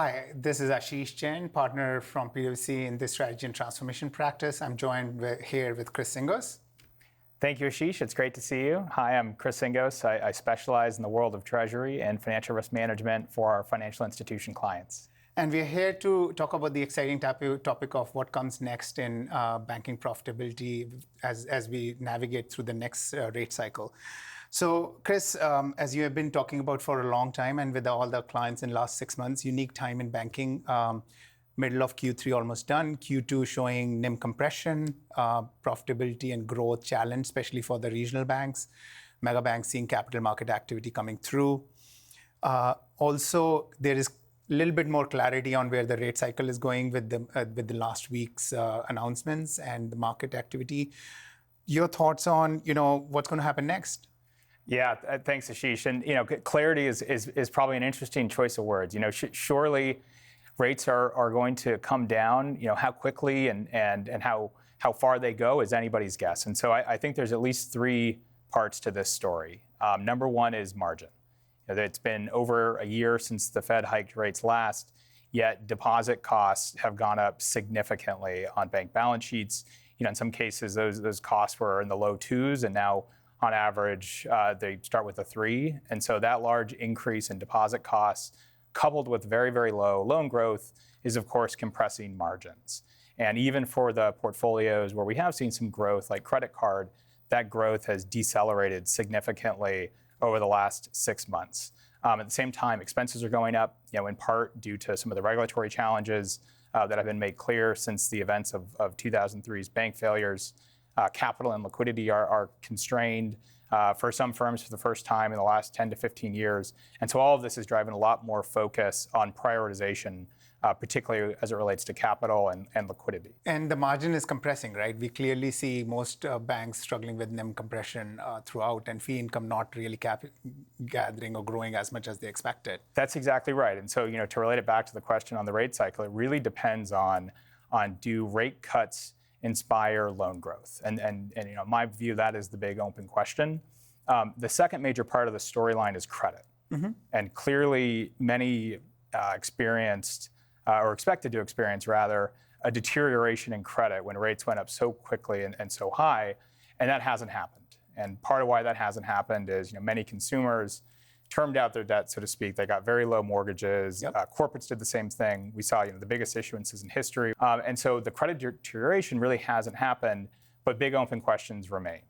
Hi, this is Ashish Jain, partner from PwC in the strategy and transformation practice. I'm joined here with Chris Singos. Thank you, Ashish. It's great to see you. Hi, I'm Chris Singos. I specialize in the world of treasury and financial risk management for our financial institution clients. And we're here to talk about the exciting topic of what comes next in banking profitability as we navigate through the next rate cycle. So, Chris, as you have been talking about for a long time and with all the clients in the last 6 months, unique time in banking, middle of Q3 almost done, Q2 showing NIM compression, profitability and growth challenge, especially for the regional banks, mega banks seeing capital market activity coming through. Also, there is a little bit more clarity on where the rate cycle is going with the last week's announcements and the market activity. Your thoughts on what's going to happen next? Yeah, thanks, Ashish. And clarity is probably an interesting choice of words. Surely rates are going to come down. How quickly and how far they go is anybody's guess. And so I think there's at least three parts to this story. Number one is margin. It's been over a year since the Fed hiked rates last, yet deposit costs have gone up significantly on bank balance sheets. In some cases, those costs were in the low twos, and now on average, they start with a 3. And so that large increase in deposit costs, coupled with very, very low loan growth, is of course compressing margins. And even for the portfolios where we have seen some growth, like credit card, that growth has decelerated significantly over the last 6 months. At the same time, expenses are going up, in part due to some of the regulatory challenges that have been made clear since the events of 2003's bank failures. Capital and liquidity are constrained for some firms for the first time in the last 10 to 15 years. And so all of this is driving a lot more focus on prioritization, particularly as it relates to capital and liquidity. And the margin is compressing, right? We clearly see most banks struggling with NIM compression throughout, and fee income not really gathering or growing as much as they expected. That's exactly right. And so, to relate it back to the question on the rate cycle, it really depends on do rate cuts inspire loan growth? And in my view, that is the big open question. The second major part of the storyline is credit. Mm-hmm. And clearly, many experienced or expected to experience, rather, a deterioration in credit when rates went up so quickly and so high, and that hasn't happened. And part of why that hasn't happened is many consumers termed out their debt, so to speak. They got very low mortgages. Yep. Corporates did the same thing. We saw the biggest issuances in history. And so the credit deterioration really hasn't happened, but big open questions remain.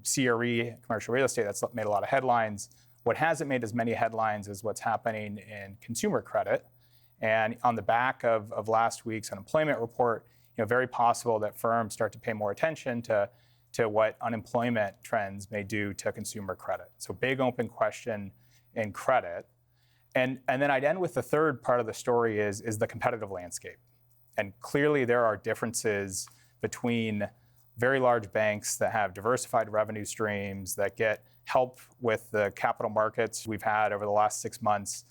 CRE, commercial real estate, that's made a lot of headlines. What hasn't made as many headlines is what's happening in consumer credit. And on the back of last week's unemployment report, very possible that firms start to pay more attention to what unemployment trends may do to consumer credit. So big open question in credit. And then I'd end with the third part of the story is the competitive landscape. And clearly there are differences between very large banks that have diversified revenue streams, that get help with the capital markets we've had over the last 6 months.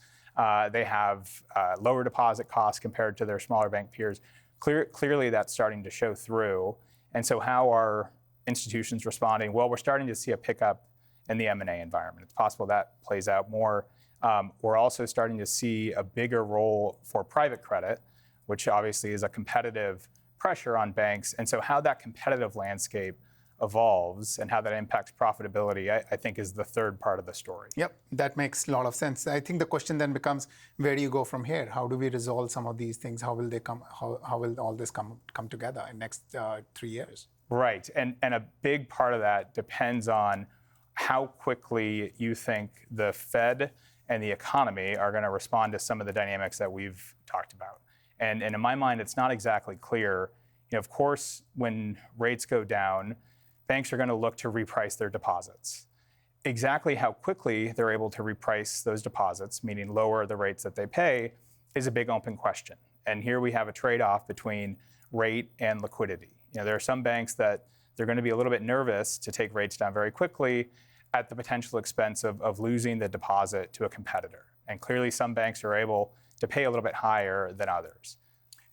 They have lower deposit costs compared to their smaller bank peers. Clearly that's starting to show through. And so how are institutions responding? Well, we're starting to see a pickup in the M&A environment. It's possible that plays out more. We're also starting to see a bigger role for private credit, which obviously is a competitive pressure on banks. And so how that competitive landscape evolves and how that impacts profitability, I think, is the third part of the story. Yep, that makes a lot of sense. I think the question then becomes, where do you go from here? How do we resolve some of these things? How will they come? How will all this come together in the next 3 years? Right, and a big part of that depends on how quickly you think the Fed and the economy are going to respond to some of the dynamics that we've talked about. And in my mind, it's not exactly clear. Of course, when rates go down, banks are going to look to reprice their deposits. Exactly how quickly they're able to reprice those deposits, meaning lower the rates that they pay, is a big open question. And here we have a trade-off between rate and liquidity. There are some banks that they're going to be a little bit nervous to take rates down very quickly at the potential expense of losing the deposit to a competitor. And clearly some banks are able to pay a little bit higher than others.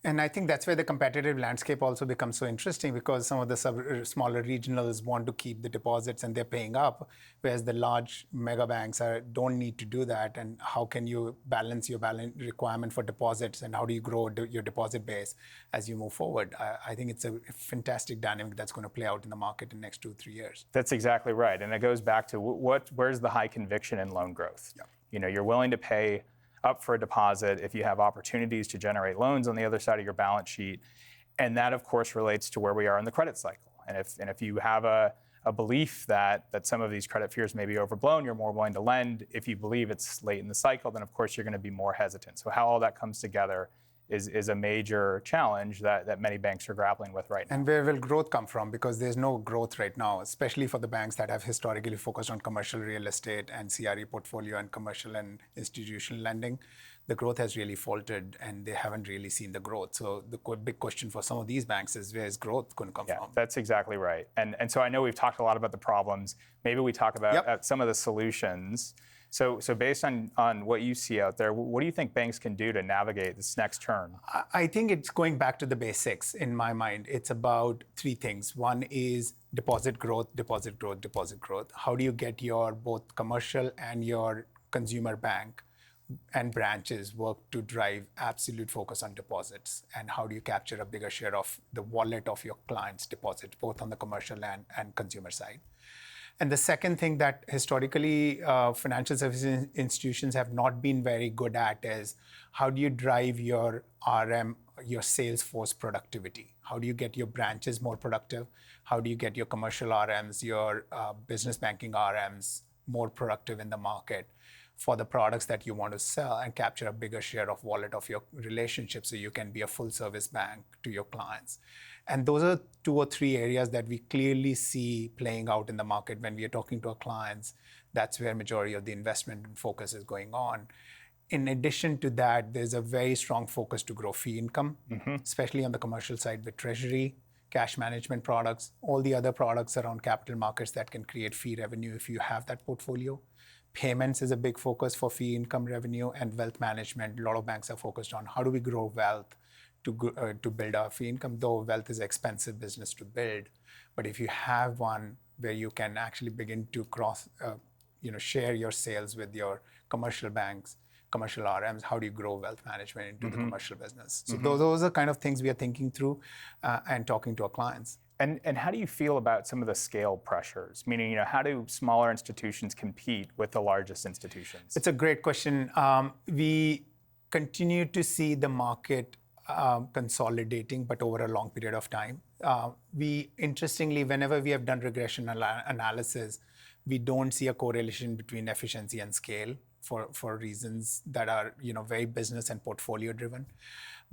And I think that's where the competitive landscape also becomes so interesting, because some of the smaller regionals want to keep the deposits and they're paying up, whereas the large mega banks don't need to do that. And how can you balance your requirement for deposits, and how do you grow your deposit base as you move forward? I think it's a fantastic dynamic that's going to play out in the market in the next 2-3 years. That's exactly right. And it goes back to where's the high conviction in loan growth? Yeah. You're willing to pay up for a deposit if you have opportunities to generate loans on the other side of your balance sheet. And that, of course, relates to where we are in the credit cycle. And if you have a belief that some of these credit fears may be overblown, you're more willing to lend. If you believe it's late in the cycle, then of course you're going to be more hesitant. So how all that comes together is a major challenge that many banks are grappling with right now. And where will growth come from? Because there's no growth right now, especially for the banks that have historically focused on commercial real estate and CRE portfolio and commercial and institutional lending. The growth has really faltered, and they haven't really seen the growth. So the big question for some of these banks is, where's growth going to come from? That's exactly right. And so I know we've talked a lot about the problems. Maybe we talk about some of the solutions. So based on what you see out there, what do you think banks can do to navigate this next turn? I think it's going back to the basics in my mind. It's about 3 things. One is deposit growth, deposit growth, deposit growth. How do you get your both commercial and your consumer bank and branches work to drive absolute focus on deposits? And how do you capture a bigger share of the wallet of your clients' deposits, both on the commercial and consumer side? And the second thing that historically financial services institutions have not been very good at is, how do you drive your RM, your sales force productivity? How do you get your branches more productive? How do you get your commercial RMs, your business banking RMs more productive in the market for the products that you want to sell, and capture a bigger share of wallet of your relationship, so you can be a full service bank to your clients? And those are 2 or 3 areas that we clearly see playing out in the market when we are talking to our clients. That's where majority of the investment and focus is going on. In addition to that, there's a very strong focus to grow fee income, especially on the commercial side with treasury, cash management products, all the other products around capital markets that can create fee revenue if you have that portfolio. Payments is a big focus for fee income revenue, and wealth management. A lot of banks are focused on how do we grow wealth to build our fee income, though wealth is an expensive business to build. But if you have one where you can actually begin to share your sales with your commercial banks, commercial RMs, how do you grow wealth management into the commercial business? So those are kind of things we are thinking through and talking to our clients. And how do you feel about some of the scale pressures? Meaning, how do smaller institutions compete with the largest institutions? It's a great question. We continue to see the market consolidating, but over a long period of time. Interestingly, whenever we have done regression analysis, we don't see a correlation between efficiency and scale for reasons that are very business and portfolio driven.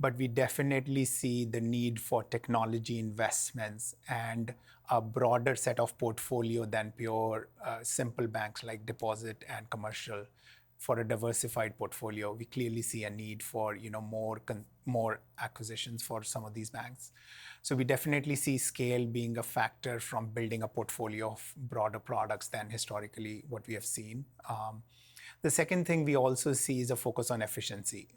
But we definitely see the need for technology investments and a broader set of portfolio than pure simple banks like deposit and commercial. For a diversified portfolio, we clearly see a need for more acquisitions for some of these banks. So we definitely see scale being a factor from building a portfolio of broader products than historically what we have seen. The second thing we also see is a focus on efficiency.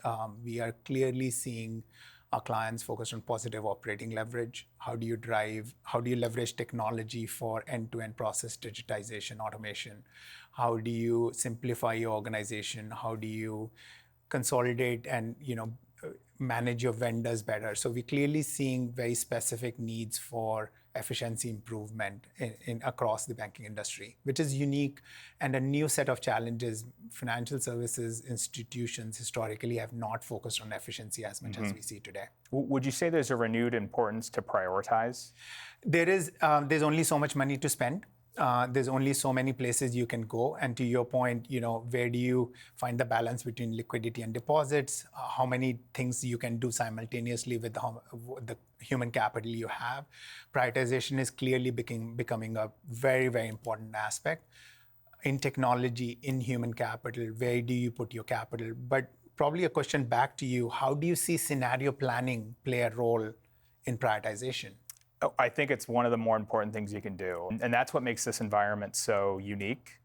We are clearly seeing our clients focus on positive operating leverage. How do you leverage technology for end-to-end process digitization, automation? How do you simplify your organization? How do you consolidate and manage your vendors better? So we're clearly seeing very specific needs for efficiency improvement across the banking industry, which is unique and a new set of challenges. Financial services institutions historically have not focused on efficiency as much as we see today. Would you say there's a renewed importance to prioritize? There's only so much money to spend. There's only so many places you can go. And to your point, where do you find the balance between liquidity and deposits? How many things you can do simultaneously with the human capital you have? Prioritization is clearly becoming a very, very important aspect. In technology, in human capital, where do you put your capital? But probably a question back to you, how do you see scenario planning play a role in prioritization? I think it's one of the more important things you can do. And that's what makes this environment so unique.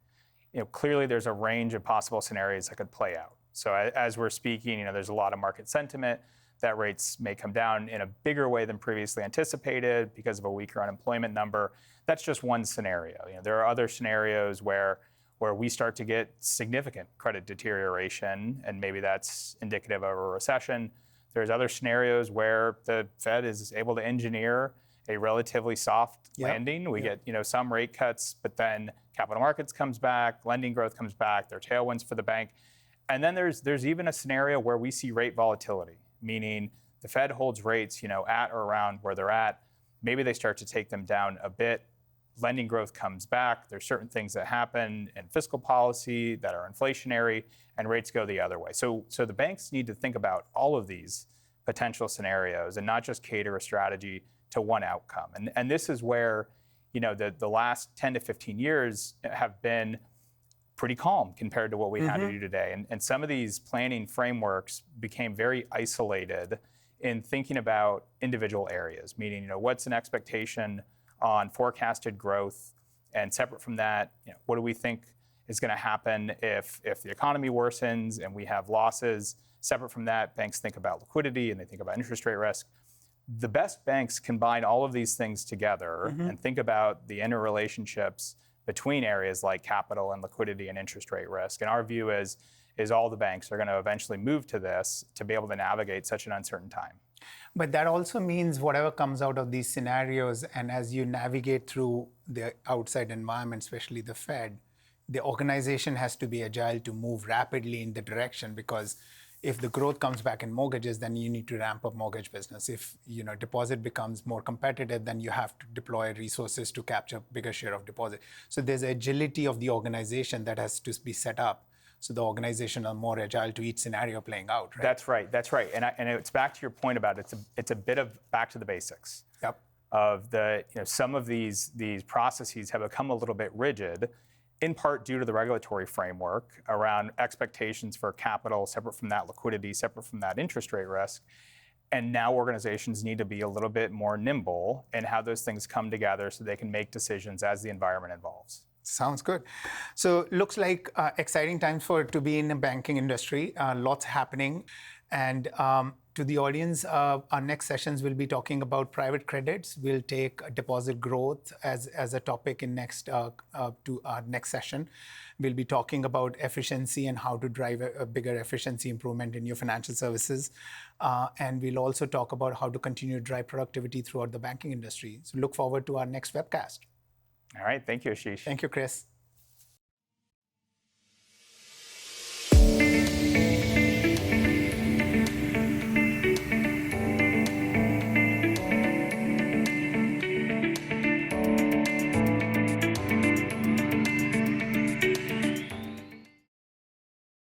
Clearly there's a range of possible scenarios that could play out. So as we're speaking, there's a lot of market sentiment that rates may come down in a bigger way than previously anticipated because of a weaker unemployment number. That's just one scenario. There are other scenarios where we start to get significant credit deterioration, and maybe that's indicative of a recession. There's other scenarios where the Fed is able to engineer a relatively soft landing. We get some rate cuts, but then capital markets comes back, lending growth comes back, there are tailwinds for the bank. And then there's even a scenario where we see rate volatility, meaning the Fed holds rates at or around where they're at. Maybe they start to take them down a bit. Lending growth comes back. There's certain things that happen in fiscal policy that are inflationary, and rates go the other way. So the banks need to think about all of these potential scenarios and not just cater a strategy to one outcome. And this is where the last 10 to 15 years have been pretty calm compared to what we had to do today. And some of these planning frameworks became very isolated in thinking about individual areas, meaning what's an expectation on forecasted growth, and separate from that, what do we think is going to happen if the economy worsens and we have losses? Separate from that, banks think about liquidity and they think about interest rate risk. The best banks combine all of these things together and think about the interrelationships between areas like capital and liquidity and interest rate risk. And our view is all the banks are going to eventually move to this to be able to navigate such an uncertain time. But that also means whatever comes out of these scenarios, and as you navigate through the outside environment, especially the Fed, the organization has to be agile to move rapidly in the direction, because if the growth comes back in mortgages, then you need to ramp up mortgage business. If deposit becomes more competitive, then you have to deploy resources to capture a bigger share of deposit. So there's agility of the organization that has to be set up, so the organization are more agile to each scenario playing out, right? That's right. And it's back to your point about it's a bit of back to the basics. Yep. Of some of these processes have become a little bit rigid, in part due to the regulatory framework around expectations for capital, separate from that liquidity, separate from that interest rate risk. And now organizations need to be a little bit more nimble in how those things come together so they can make decisions as the environment evolves. Sounds good. So looks like exciting times to be in the banking industry. Lots happening. And to the audience, our next sessions will be talking about private credits. We'll take deposit growth as a topic in to our next session. We'll be talking about efficiency and how to drive a bigger efficiency improvement in your financial services. And we'll also talk about how to continue to drive productivity throughout the banking industry. So look forward to our next webcast. All right. Thank you, Ashish. Thank you, Chris.